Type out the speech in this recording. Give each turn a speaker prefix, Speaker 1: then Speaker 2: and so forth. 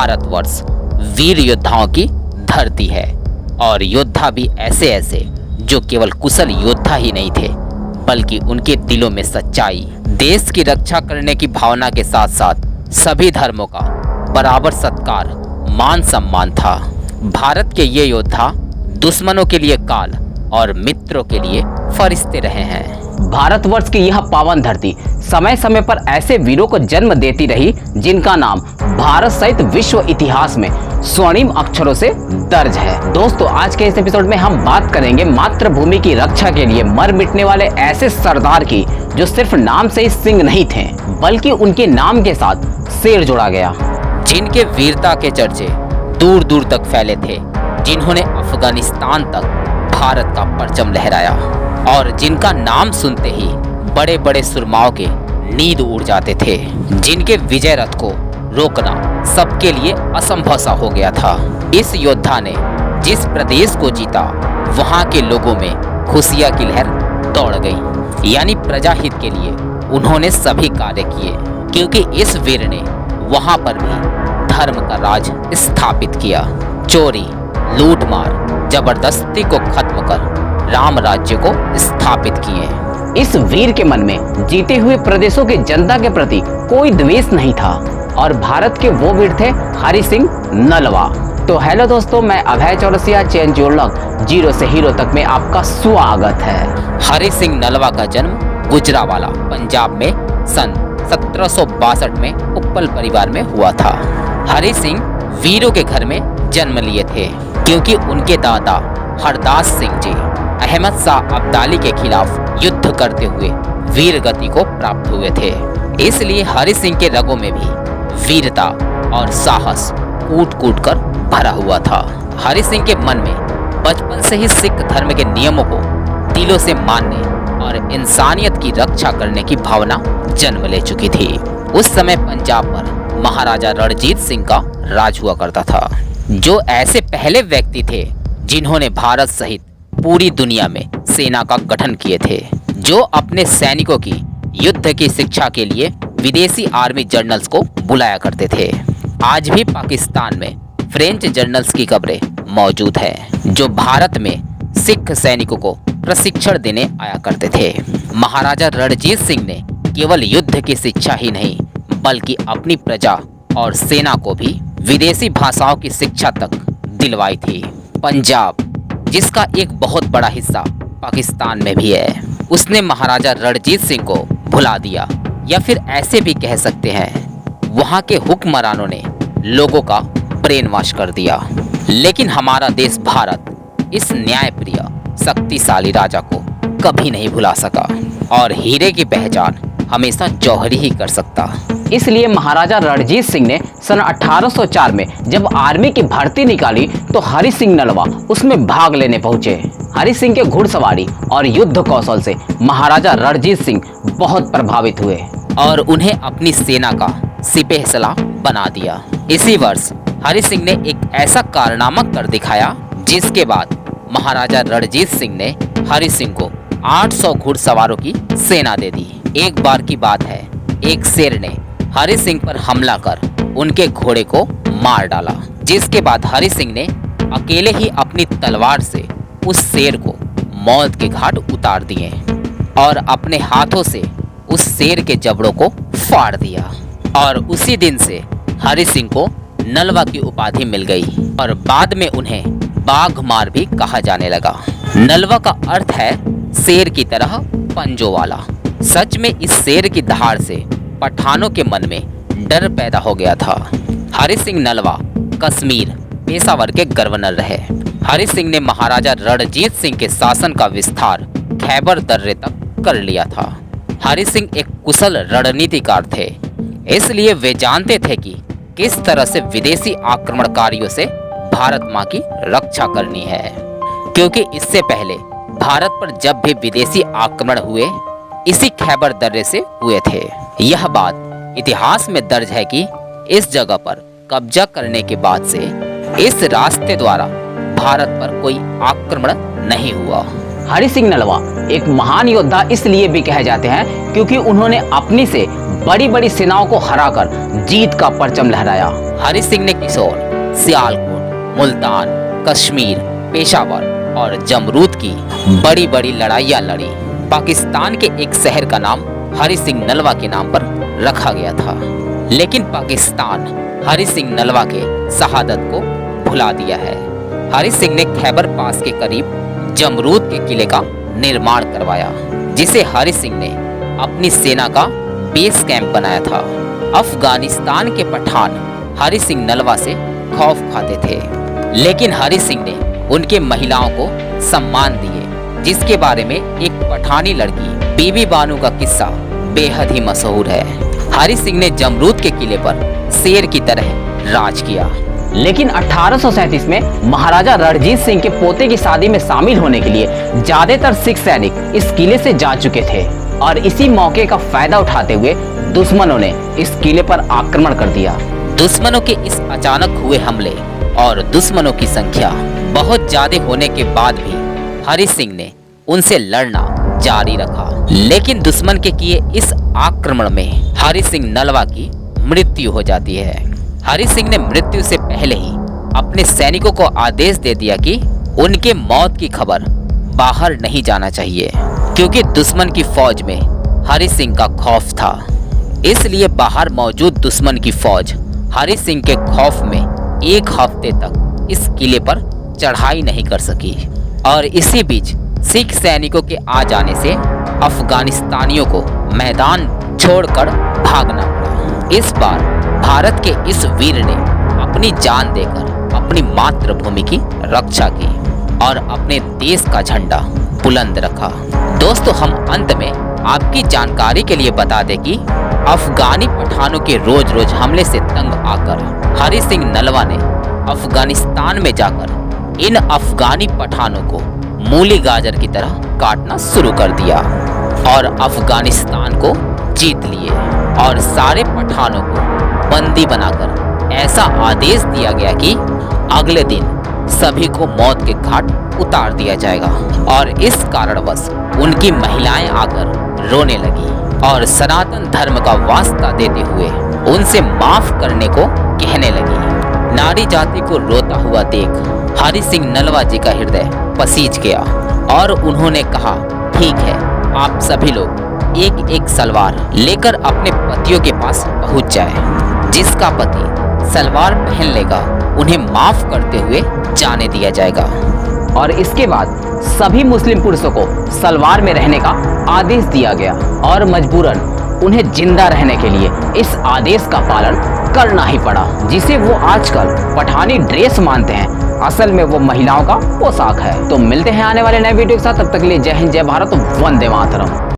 Speaker 1: भारतवर्ष वीर योद्धाओं की धरती है और योद्धा भी ऐसे ऐसे जो केवल कुशल योद्धा ही नहीं थे बल्कि उनके दिलों में सच्चाई, देश की रक्षा करने की भावना के साथ साथ सभी धर्मों का बराबर सत्कार, मान सम्मान था। भारत के ये योद्धा दुश्मनों के लिए काल और मित्रों के लिए फरिश्ते रहे हैं।
Speaker 2: भारतवर्ष की यह पावन धरती समय समय पर ऐसे वीरों को जन्म देती रही जिनका नाम भारत सहित विश्व इतिहास में स्वर्णिम अक्षरों से दर्ज है। दोस्तों, आज के इस एपिसोड में हम बात करेंगे मातृभूमि की रक्षा के लिए मर मिटने वाले ऐसे सरदार की जो सिर्फ नाम से ही सिंह नहीं थे बल्कि उनके नाम के साथ शेर जोड़ा गया,
Speaker 1: जिनके वीरता के चर्चे दूर दूर तक फैले थे, जिन्होंने अफगानिस्तान तक भारत का परचम लहराया और जिनका नाम सुनते ही बड़े बड़े सुरमाओं के नींद उड़ जाते थे, जिनके विजय रथ को रोकना सबके लिए असंभव सा हो गया था। इस योद्धा ने जिस प्रदेश को जीता वहां के लोगों में खुशियां की लहर दौड़ गई, यानी प्रजाहित के लिए उन्होंने सभी कार्य किए, क्योंकि इस वीर ने वहां पर भी धर्म का राज स्थापित किया। चोरी, लूटमार, जबरदस्ती को खत्म कर राम राज्य को स्थापित किए।
Speaker 2: इस वीर के मन में जीते हुए प्रदेशों की जनता के प्रति कोई द्वेष नहीं था और भारत के वो वीर थे हरि सिंह नलवा। तो हेलो दोस्तों, मैं Abhay Chaurasia, change your luck, zero से हीरो तक में आपका स्वागत है।
Speaker 1: हरि सिंह नलवा का जन्म गुजरावाला पंजाब में सन 1762 में उप्पल परिवार में हुआ था। हरि सिंह वीरों के घर में जन्म लिए थे क्योंकि उनके दादा हरदास सिंह जी अहमद शाह अब्दाली के खिलाफ युद्ध करते हुए वीर गति को प्राप्त हुए थे। इसलिए हरि सिंह के रगों में भी वीरता और साहस कूट कूट कर भरा हुआ था। हरि सिंह के मन में बचपन से ही सिख धर्म के नियमों को दिलों से मानने और इंसानियत की रक्षा करने की भावना जन्म ले चुकी थी। उस समय पंजाब पर महाराजा रणजीत सिंह का राज हुआ करता था, जो ऐसे पहले व्यक्ति थे जिन्होंने भारत सहित पूरी दुनिया में सेना का गठन किए थे, जो अपने सैनिकों की युद्ध की शिक्षा के लिए विदेशी आर्मी जर्नल्स को बुलाया करते थे। आज भी पाकिस्तान में फ्रेंच जर्नल्स की कब्रें मौजूद हैं, जो भारत में सिख सैनिकों को प्रशिक्षण देने आया करते थे। महाराजा रणजीत सिंह ने केवल युद्ध की शिक्षा ही नहीं बल्कि अपनी प्रजा और सेना को भी विदेशी भाषाओं की शिक्षा तक दिलवाई थी। पंजाब, जिसका एक बहुत बड़ा हिस्सा पाकिस्तान में भी है, उसने महाराजा रणजीत सिंह को भुला दिया, या फिर ऐसे भी कह सकते हैं वहां के हुक्मरानों ने लोगों का ब्रेन वॉश कर दिया। लेकिन हमारा देश भारत इस न्यायप्रिय शक्तिशाली राजा को कभी नहीं भुला सका और हीरे की पहचान हमेशा जौहरी ही कर सकता।
Speaker 2: इसलिए महाराजा रणजीत सिंह ने सन 1804 में जब आर्मी की भर्ती निकाली तो हरि सिंह नलवा उसमें भाग लेने पहुंचे। हरि सिंह के घुड़सवारी और युद्ध कौशल से महाराजा रणजीत सिंह बहुत प्रभावित हुए
Speaker 1: और उन्हें अपनी सेना का सिपाही सलार बना दिया। इसी वर्ष हरि सिंह ने एक ऐसा कारनामा कर दिखाया जिसके बाद महाराजा रणजीत सिंह ने हरि सिंह को 800 घुड़सवारों की सेना दे दी। एक बार की बात है, एक शेर ने हरि सिंह पर हमला कर उनके घोड़े को मार डाला, जिसके बाद हरि सिंह ने अकेले ही अपनी तलवार से उस शेर को मौत के घाट उतार दिए और अपने हाथों से उस शेर के जबड़ों को फाड़ दिया। और उसी दिन से हरि सिंह को नलवा की उपाधि मिल गई और बाद में उन्हें बाघमार भी कहा जाने लगा। नलवा का अर्थ है शेर की तरह पंजों वाला। सच में इस शेर की दहाड़ से पठानों के मन में डर पैदा हो गया था। हरि सिंह नलवा कश्मीर, पेशावर के गवर्नर रहे। हरि सिंह ने महाराजा रणजीत सिंह के शासन का विस्तार खैबर दर्रे तक कर लिया था। हरि सिंह एक कुशल रणनीतिकार थे, इसलिए वे जानते थे कि किस तरह से विदेशी आक्रमणकारियों से भारत माँ की रक्षा करनी है, क्योंकि इससे पहले भारत पर जब भी विदेशी आक्रमण हुए इसी खैबर दर्रे से हुए थे। यह बात इतिहास में दर्ज है कि इस जगह पर कब्जा करने के बाद से इस रास्ते द्वारा भारत पर कोई आक्रमण नहीं हुआ।
Speaker 2: हरि सिंह नलवा एक महान योद्धा इसलिए भी कहे जाते हैं क्योंकि उन्होंने अपनी से बड़ी बड़ी सेनाओं को हराकर जीत का परचम लहराया।
Speaker 1: हरि सिंह ने किशोर, सियालकोट, मुल्तान, कश्मीर, पेशावर और जमरूद की बड़ी बड़ी लड़ाइयाँ लड़ी। पाकिस्तान के एक शहर का नाम हरि सिंह नलवा के नाम पर रखा गया था, लेकिन पाकिस्तान हरि सिंह नलवा के शहादत को भुला दिया है। हरि सिंह ने खैबर पास के करीब जमरूद के किले का निर्माण करवाया, जिसे हरि सिंह ने अपनी सेना का बेस कैंप बनाया था। अफगानिस्तान के पठान हरि सिंह नलवा से खौफ खाते थे, लेकिन हरि सिंह ने उनके महिलाओं को सम्मान दिए, जिसके बारे में एक पठानी लड़की बीबी बानू का किस्सा बेहद ही मशहूर है। हरि सिंह ने जमरूद के किले पर शेर की तरह राज किया।
Speaker 2: लेकिन 1837 में महाराजा रणजीत सिंह के पोते की शादी में शामिल होने के लिए ज्यादातर सिख सैनिक इस किले से जा चुके थे और इसी मौके का फायदा उठाते हुए दुश्मनों ने इस किले पर आक्रमण कर दिया।
Speaker 1: दुश्मनों के इस अचानक हुए हमले और दुश्मनों की संख्या बहुत ज्यादा होने के बाद भी हरि सिंह ने उनसे लड़ना जारी रखा, लेकिन दुश्मन के किए इस आक्रमण में हरि सिंह नलवा की मृत्यु हो जाती है। हरि सिंह ने मृत्यु से पहले ही अपने सैनिकों को आदेश दे दिया कि उनके मौत की खबर बाहर नहीं जाना चाहिए, क्योंकि दुश्मन की फौज में हरि सिंह का खौफ था। इसलिए बाहर मौजूद दुश्मन की फौज हरि सिंह के खौफ में एक हफ्ते तक इस किले पर चढ़ाई नहीं कर सकी और इसी बीच सिख सैनिकों के आ जाने से अफगानिस्तानियों को मैदान छोड़कर भागना पड़ा। इस बार भारत के इस वीर ने अपनी जान देकर अपनी मातृभूमि की रक्षा की और अपने देश का झंडा बुलंद रखा। दोस्तों, हम अंत में आपकी जानकारी के लिए बता दें कि अफगानी पठानों के रोज रोज हमले से तंग आकर हरि सिंह नलवा ने अफगानिस्तान में जाकर इन अफगानी पठानों को मूली गाजर की तरह काटना शुरू कर दिया और अफगानिस्तान को जीत लिए और सारे पठानों को बंदी बनाकर ऐसा आदेश दिया गया कि अगले दिन सभी को मौत के घाट उतार दिया जाएगा। और इस कारणवश उनकी महिलाएं आकर रोने लगी और सनातन धर्म का वास्ता देते हुए उनसे माफ करने को कहने लगी। नारी जाति को रोता हुआ देख हरि सिंह नलवा जी का हृदय पसीज गया और उन्होंने कहा, ठीक है, आप सभी लोग एक एक सलवार लेकर अपने पतियों के पास पहुंच जाए। जिसका पति सलवार पहन लेगा उन्हें माफ करते हुए जाने दिया जाएगा।
Speaker 2: और इसके बाद सभी मुस्लिम पुरुषों को सलवार में रहने का आदेश दिया गया और मजबूरन उन्हें जिंदा रहने के लिए इस आदेश का पालन करना ही पड़ा, जिसे वो आजकल पठानी ड्रेस मानते हैं। असल में वो महिलाओं का पोशाक है। तो मिलते हैं आने वाले नए वीडियो के साथ, तब तक के लिए जय हिंद, जय भारत, वंदे मातरम।